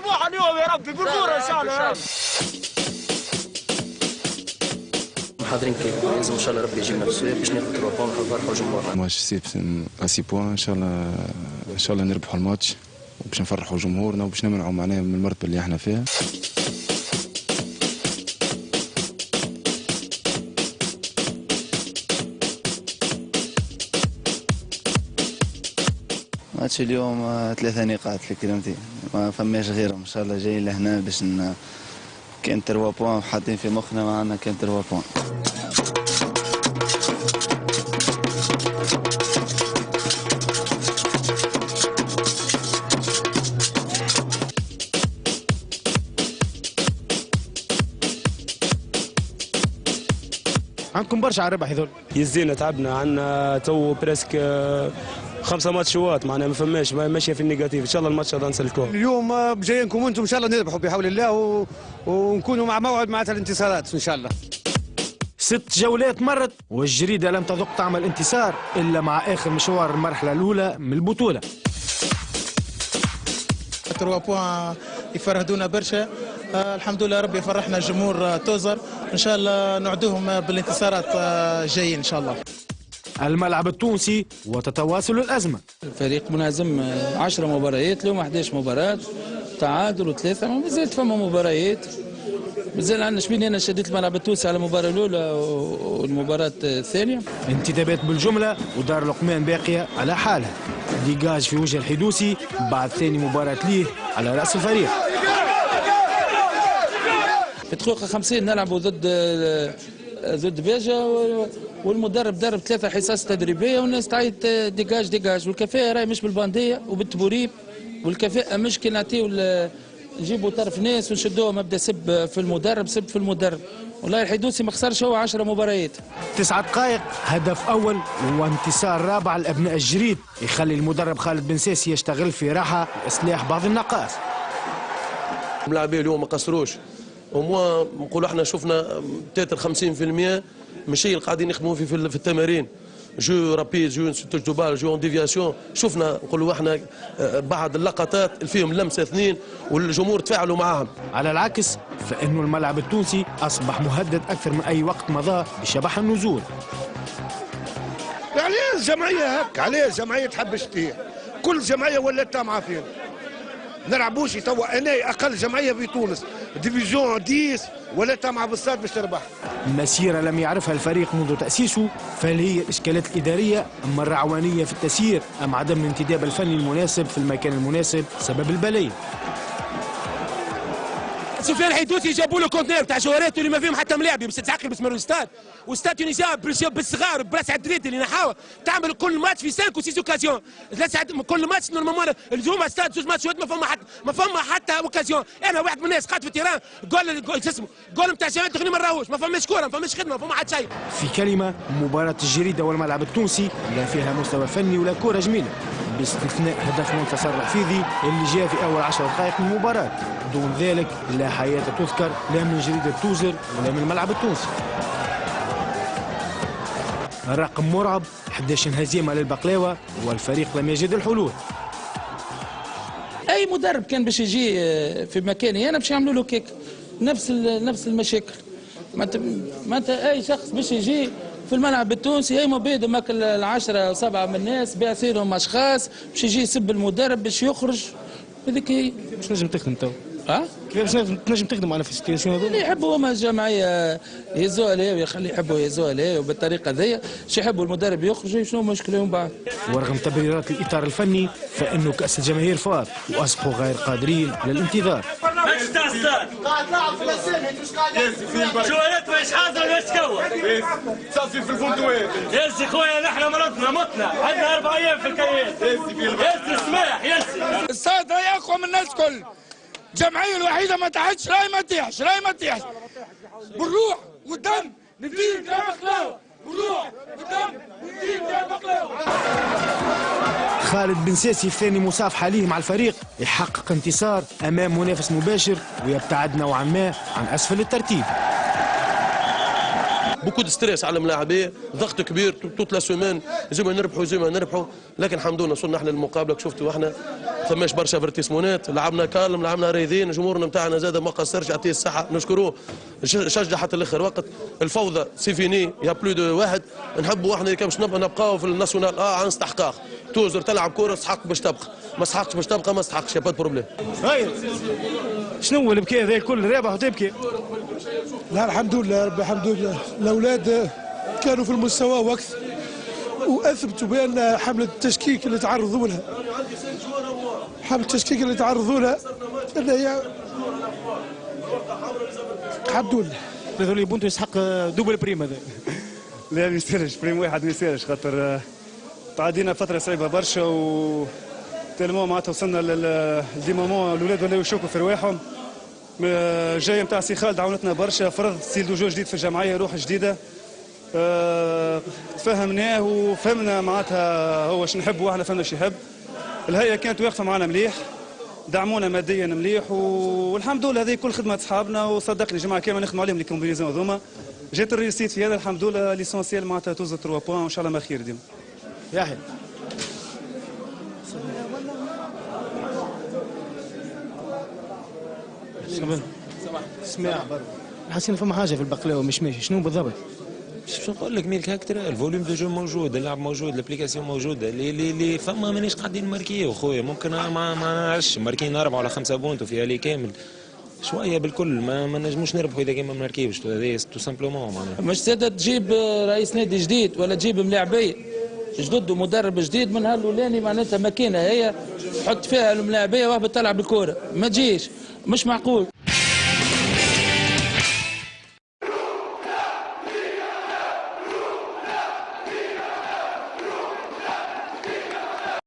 نربحوا اليوم يا ربي بالكورة ان شاء الله يا رب. حاضرين كيف لازم ان شاء الله ربي يجيبنا بسوية باش ناخذ 3 بوان ونفرحوا الجمهور. ماتش سي 6 بوان ان شاء الله نربحوا الماتش وباش نفرحوا جمهورنا وباش نمنعوا معناها من المرتبة اللي احنا فيها. ماتش اليوم 3 نقاط لكرمتي ما فماش غيرهم ان شاء الله جايين لهنا باش كان 3 بوان حاطين في مخنا معنا كان 3 بوان. عندكم برشا على الربح هذول يزينا تعبنا عندنا تو بريسك 5 ماتشات معناها ما فماش ماشيه في النيجاتيف. ان شاء الله الماتش هذا نسلكوه اليوم جايينكم انتم ان شاء الله نربحوا بحول الله ونكونوا مع موعد مع الانتصارات ان شاء الله. 6 جولات مرت والجريده لم تذق طعم الانتصار الا مع اخر مشوار المرحله الاولى من البطوله. 3 بوان يفرهدونا برشا. الحمد لله ربي فرحنا جمهور توزر ان شاء الله نعدوهم بالانتصارات جايين ان شاء الله. الملعب التونسي وتتواصل الازمه. الفريق منهزم 10 مباريات اليوم 11 مباراه تعادل و3 ما زالت فما مباريات مازال عندنا شبين. انا شديت الملعب التونسي على المباراه الاولى والمباراه الثانيه. انتدابات بالجمله ودار لقمان باقيه على حالها. ديجاج في وجه الحدوسي بعد ثاني مباراه ليه على راس الفريق. في دقيقه 50 نلعبوا ضد بيجا والمدرب درب 3 حصص تدريبيه والناس تعيط ديجاج والكفاءه راهي مش بالبانديه وبالتبوريب والكفاءه مش كي نعطيو نجيبوا طرف ناس ونشدوه مبدا سب في المدرب والله الحدوسي ما خسرش هو 10 مباريات. 9 دقائق هدف اول وانتصار رابع لابناء الجريد يخلي المدرب خالد بن ساسي يشتغل في راحه لاصلاح بعض النقائص. اللاعبين اليوم ما قصروش وموا نقولوا احنا شفنا تاتر 50% ماشي اللي قاعدين يخدموا في التمارين جو رابيد جو دوبال جو اون ديفياسيون. شفنا نقولوا احنا بعض اللقطات اللي فيهم لمسه 2 والجمهور تفاعلوا معاهم. على العكس فانه الملعب التونسي اصبح مهدد اكثر من اي وقت مضى بشبح النزول. علاش الجمعيه هكا؟ علاش الجمعيه تحب تطيح؟ كل جمعيه ولات تامعه فينا. نلعبوش توا انا اقل جمعيه في تونس ديفيزيون 10 ولا تامعه بالصاد باش تربح. مسيره لم يعرفها الفريق منذ تاسيسه، فهل هي الاشكالات الاداريه ام الرعوانيه في التسيير ام عدم الانتداب الفني المناسب في المكان المناسب سبب البلايا؟ سفيان الحيدوسي جابوا له كونتينر تاع جوارات اللي ما فيهم حتى ملاعبي باش تتعقل باش الاستاد واستاد تونسيا بالصغار براس عدريتي اللي نحاول تعمل كل ماتش في 5 و 6 اوكازيون. كل ماتش نورمالمون اليوم استاد 2 ماتشات ما فما حتى اوكازيون. انا واحد من الناس قعدت في التيران جول نتاع جمال التقنيه ما راهوش ما فماش كوره ما فماش خدمه ما فما حتى شيء. في كلمه مباراه الجريده والملعب التونسي لا فيها مستوى فني ولا كوره جميله باستثناء هدف منتصر الحفيظي اللي جاء في اول 10 دقائق من المباراه. دون ذلك لا حياه تذكر لا من جريده توزر ولا من الملعب التونسي. الرقم مرعب 11 هزيمه للبقلاوه والفريق لم يجد الحلول. اي مدرب كان باش يجي في مكاني انا باش يعملوا له كيك نفس المشاكل. معناتها اي شخص باش يجي في الملعب التونسي اي مبيد ماكل 10 7 من الناس باعثينهم اشخاص باش يجي يسب المدرب باش يخرج. هذيك هي. باش نجم تخدم تو؟ كيفاش تنجم تخدم على في السيتياسيون هذول؟ اللي يحبوا هما الجمعيه يهزوها ليه ويخلي يحبوا يهزوها ليه وبالطريقه ذي شو يحبوا المدرب يخرج شنو المشكله من بعد؟ ورغم تبريرات الاطار الفني فانه كاس الجماهير فات واصبحوا غير قادرين على الانتظار. قاعد لاعب في الاسامي انت مش قاعد جوالات مش حاضره باش تكون تصفي في الفندوات يلسي خويا نحن مرضنا متنا عندنا 4 ايام في الكيان يلسي سماح يلسي الصاد راهي اقوى من الناس الكل. الجمعيه الوحيده ما تحتش راهي ما تطيحش بالروح والدم ندير بلا بقلاوه بالروح والدم ندير بلا بقلاوه. خالد بن ساسي في ثاني مصافحه ليه مع الفريق يحقق انتصار امام منافس مباشر ويبتعد نوعا ما عن اسفل الترتيب. بوكو دو ستريس على الملاعبيه ضغط كبير توت لا سومان زي ما نربحوا لكن الحمد لله وصلنا احنا للمقابله شفتوا احنا ثماش برشا فيرتيسمونات، لعبنا كالم، لعبنا رايدين، جمهورنا نتاعنا زاد ما قصرش، يعطيه الصحه نشكروه، شجع حتى الاخر وقت. الفوضى سي فيني، يا بلو دو واحد، نحبوا احنا كي باش نبقاو في الناسيونال عن استحقاق. توزر تلعب كوره تستحق باش تبقى، ما استحقش باش تبقى ما استحقش، يا با بروبليم. هاي شنو هو البكاء هذا الكل رابح وتبكي؟ لا الحمد لله ربي الحمد لله، الاولاد كانوا في المستوى وقت واثبتوا بان حمله التشكيك اللي تعرضوا لها ان هي الحمد لله. هذول بونتو يسحق دوبل بريم هذا. لا ما يصيرش بريم واحد ما يصيرش، خاطر تعدينا فتره صعيبه برشا و تالمون معناتها وصلنا لدي مومون الاولاد ولاو يشوكوا في رواحهم. جايه نتاع سي خالد عاونتنا برشا، فرض ستيل دو جو جديد في الجمعيه، روح جديده. تفهمناه وفهمنا معناتها هو اش نحب واحنا فهمنا اش يحب. الهيئه كانت واقفه معنا مليح، دعمونا ماديا مليح والحمد لله. هذه كل خدمه اصحابنا، وصدقني جماعه كامل نخدموا عليهم لي كومبينيزون هذوما. جات الريسيت في هذا الحمد لله، ليسونسيال معناتها توز 3 بوان وان شاء الله ما خير ديما. يحيى سماع برا حاسين فما حاجه في البقلاوه مش ماشي، شنو بالضبط؟ شو نقول لك ميل كاركتر، الفوليوم دو جو موجود، اللعب موجود، الابليكاسيون موجوده، اللي فما مانيش قاعدين نماركيو خويا. ممكن ما نعرفش ماركين 4 ولا 5 بونت وفيها لي كامل شويه بالكل، ما نجموش نربحوا اذا كان ما نماركيوش. هذا تو سامبلومون معناها مش سادة تجيب رئيس نادي جديد ولا تجيب ملاعبيه جدد ومدرب جديد من هالولاني معناتها ماكينه هي تحط فيها الملاعبيه وهبط تلعب الكوره، ما تجيش، مش معقول.